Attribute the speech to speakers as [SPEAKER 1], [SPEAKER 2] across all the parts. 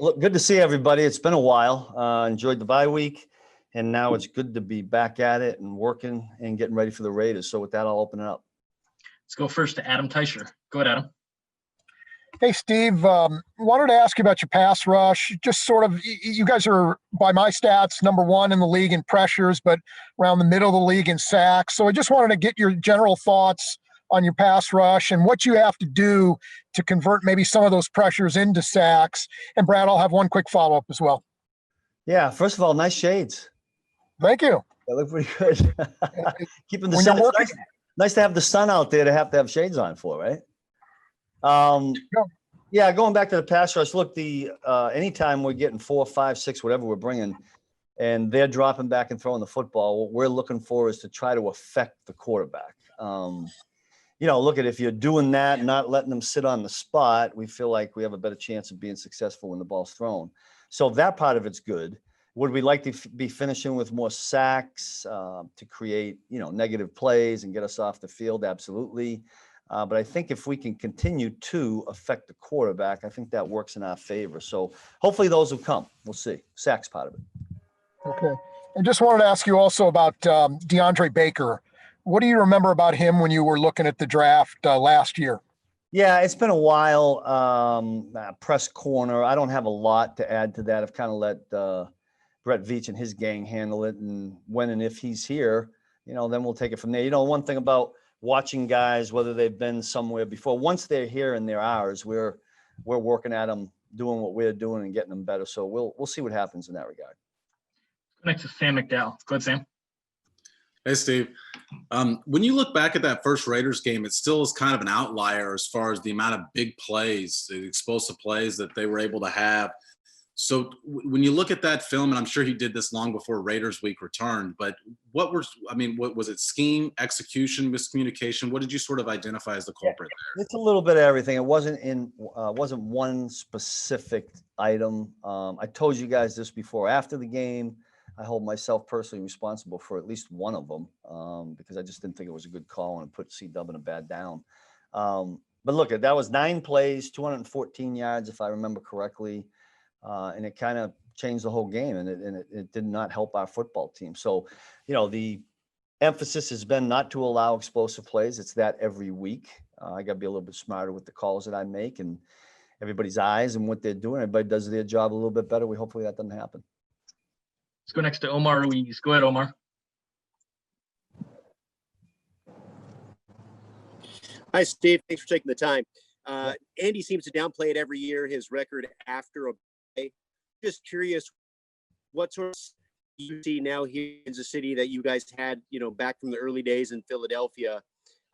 [SPEAKER 1] Look, good to see everybody. It's been a while. Enjoyed the bye week, and now it's good to be back at it and working and getting ready for the Raiders. So with that, I'll open it up.
[SPEAKER 2] Let's go first to Adam Teicher. Go ahead, Adam.
[SPEAKER 3] Hey, Steve, wanted to ask you about your pass rush. Just sort of, you guys are, by my stats, number one in the league in pressures, but around the middle of the league in sacks. So I just wanted to get your general thoughts on your pass rush and what you have to do to convert maybe some of those pressures into sacks. And Brad, I'll have one quick follow-up as well.
[SPEAKER 1] Yeah, first of all, nice shades.
[SPEAKER 3] Thank you.
[SPEAKER 1] They look pretty good. Keeping the
[SPEAKER 3] When
[SPEAKER 1] sun.
[SPEAKER 3] you're working-
[SPEAKER 1] Nice to have the sun out there to have shades on for, right? Yeah, going back to the pass rush, look, anytime we're getting 4, 5, 6, whatever we're bringing, and they're dropping back and throwing the football, what we're looking for is to try to affect the quarterback. Look at if you're doing that, not letting them sit on the spot, we feel like we have a better chance of being successful when the ball's thrown. So that part of it's good. Would we like to be finishing with more sacks to create, negative plays and get us off the field? Absolutely. But I think if we can continue to affect the quarterback, I think that works in our favor. So hopefully those will come. We'll see. Sacks part of it.
[SPEAKER 3] Okay. And just wanted to ask you also about DeAndre Baker. What do you remember about him when you were looking at the draft last year?
[SPEAKER 1] Yeah, it's been a while. Press corner. I don't have a lot to add to that. I've kind of let Brett Veach and his gang handle it. And when and if he's here, then we'll take it from there. One thing about watching guys, whether they've been somewhere before, once they're here and they're ours, we're working at them, doing what we're doing and getting them better. So we'll see what happens in that regard.
[SPEAKER 2] Next to Sam McDowell. Go ahead, Sam.
[SPEAKER 4] Hey, Steve. When you look back at that first Raiders game, it still is kind of an outlier as far as the amount of big plays, the explosive plays that they were able to have. So when you look at that film, and I'm sure he did this long before Raiders Week returned, but what was it? Scheme, execution, miscommunication? What did you sort of identify as the culprit there?
[SPEAKER 1] It's a little bit of everything. It wasn't one specific item. I told you guys this before. After the game, I hold myself personally responsible for at least one of them because I just didn't think it was a good call and put C-Dub in a bad down. But look, that was 9 plays, 214 yards, if I remember correctly. And it kind of changed the whole game, and it did not help our football team. So, the emphasis has been not to allow explosive plays. It's that every week. I got to be a little bit smarter with the calls that I make and everybody's eyes and what they're doing. Everybody does their job a little bit better. Hopefully that doesn't happen.
[SPEAKER 2] Let's go next to Omar Ruiz. Go ahead, Omar.
[SPEAKER 5] Hi, Steve. Thanks for taking the time. Andy seems to downplay it every year, his record after a play. Just curious, what sort of you see now here in Kansas City that you guys had, back from the early days in Philadelphia,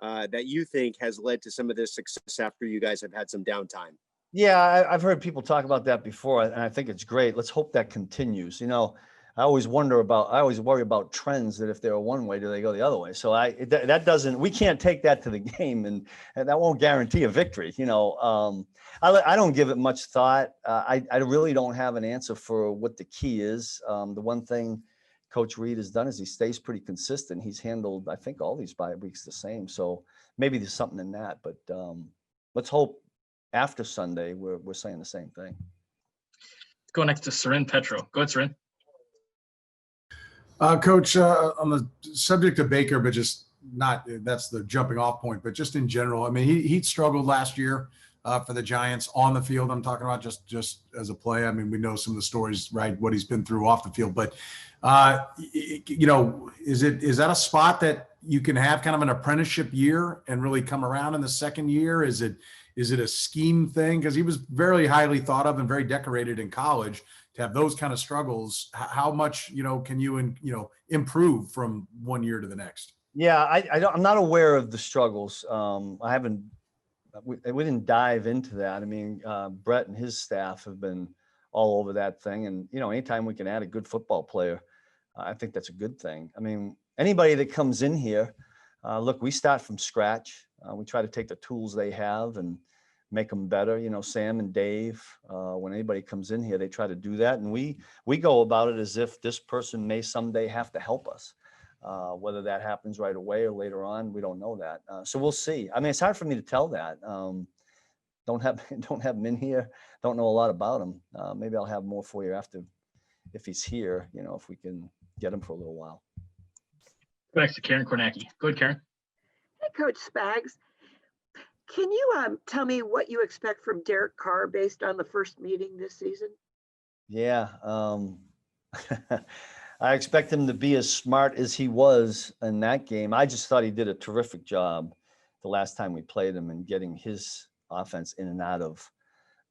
[SPEAKER 5] that you think has led to some of this success after you guys have had some downtime?
[SPEAKER 1] Yeah, I've heard people talk about that before, and I think it's great. Let's hope that continues. I always worry about trends that if they're one way, do they go the other way? So we can't take that to the game, and that won't guarantee a victory. I don't give it much thought. I really don't have an answer for what the key is. The one thing Coach Reed has done is he stays pretty consistent. He's handled, I think, all these bye weeks the same. So maybe there's something in that, but let's hope after Sunday we're saying the same thing.
[SPEAKER 2] Let's go next to Seren Petro. Go ahead, Seren.
[SPEAKER 6] Coach, on the subject of Baker, but just not that's the jumping off point, but just in general, I mean, he struggled last year for the Giants on the field. I'm talking about just as a play. I mean, we know some of the stories, right? What he's been through off the field, but is that a spot that you can have kind of an apprenticeship year and really come around in the second year? Is it a scheme thing? Because he was very highly thought of and very decorated in college. To have those kind of struggles, how much can you improve from one year to the next?
[SPEAKER 1] Yeah, I'm not aware of the struggles. We didn't dive into that. I mean, Brett and his staff have been all over that thing, and anytime we can add a good football player, I think that's a good thing. I mean, anybody that comes in here, look, we start from scratch. We try to take the tools they have and make them better. Sam and Dave, when anybody comes in here, they try to do that. And we go about it as if this person may someday have to help us. Whether that happens right away or later on, we don't know that. So we'll see. I mean, it's hard for me to tell that. don't have don't have him in here. Don't know a lot about him. Maybe I'll have more for you after, if he's here. You know, if we can get him for a little while.
[SPEAKER 2] Go next to Karen Kornacki. Go ahead, Karen.
[SPEAKER 7] Hey, Coach Spags, can you tell me what you expect from Derek Carr based on the first meeting this season?
[SPEAKER 1] Yeah, I expect him to be as smart as he was in that game. I just thought he did a terrific job the last time we played him and getting his offense in and out of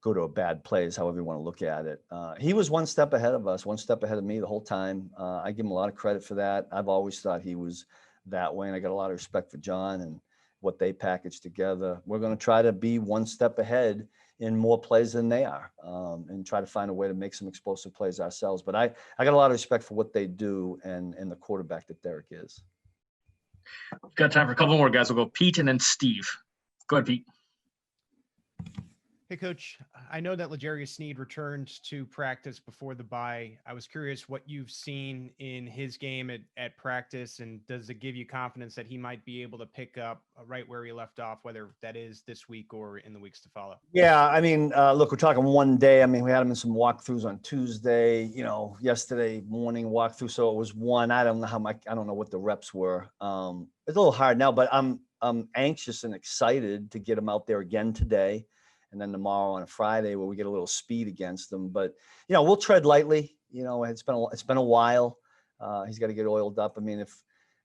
[SPEAKER 1] good or bad plays, however you want to look at it. He was one step ahead of us, one step ahead of me the whole time. I give him a lot of credit for that. I've always thought he was that way, and I got a lot of respect for John and what they packaged together. We're going to try to be one step ahead in more plays than they are, and try to find a way to make some explosive plays ourselves. But I got a lot of respect for what they do and the quarterback that Derek is.
[SPEAKER 2] We've got time for a couple more guys. We'll go Pete and then Steve. Go ahead, Pete.
[SPEAKER 8] Hey, Coach, I know that L'Jarius Sneed returned to practice before the bye. I was curious what you've seen in his game at practice, and does it give you confidence that he might be able to pick up right where he left off, whether that is this week or in the weeks to follow?
[SPEAKER 1] Yeah, I mean, look, we're talking one day. I mean, we had him in some walkthroughs on Tuesday, you know, yesterday morning walkthrough. So it was one. I don't know how much, I don't know what the reps were. It's a little hard now, but I'm anxious and excited to get him out there again today. And then tomorrow on a Friday where we get a little speed against them. But, you know, we'll tread lightly. You know, it's been a while. He's got to get oiled up. I mean, if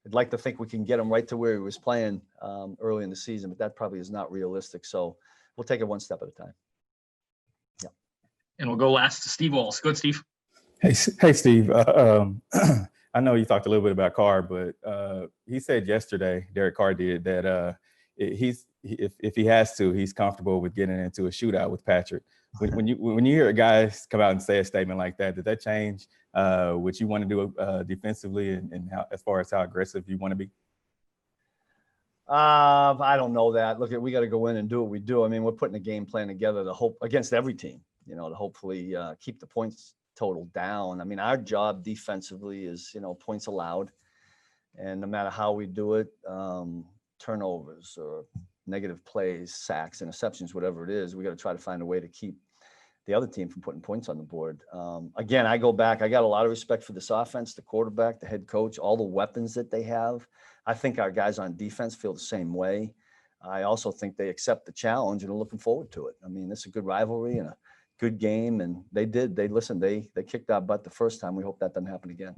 [SPEAKER 1] I'd like to think we can get him right to where he was playing early in the season, but that probably is not realistic. So we'll take it one step at a time. Yeah.
[SPEAKER 2] And we'll go last to Steve Walls. Go ahead, Steve.
[SPEAKER 9] Hey, Steve. I know you talked a little bit about Carr, but he said yesterday, Derek Carr did, that if he has to, he's comfortable with getting into a shootout with Patrick. When you hear guys come out and say a statement like that, did that change what you want to do defensively and how, as far as how aggressive you want to be?
[SPEAKER 1] I don't know that. Look, we got to go in and do what we do. I mean, we're putting a game plan together to hope against every team, you know, to hopefully keep the points total down. I mean, our job defensively is, you know, points allowed, and no matter how we do it, turnovers or negative plays, sacks, interceptions, whatever it is, we got to try to find a way to keep the other team from putting points on the board. Again, I go back, I got a lot of respect for this offense, the quarterback, the head coach, all the weapons that they have. I think our guys on defense feel the same way. I also think they accept the challenge and are looking forward to it. I mean, it's a good rivalry and a good game, and they listened, they kicked our butt the first time. We hope that doesn't happen again.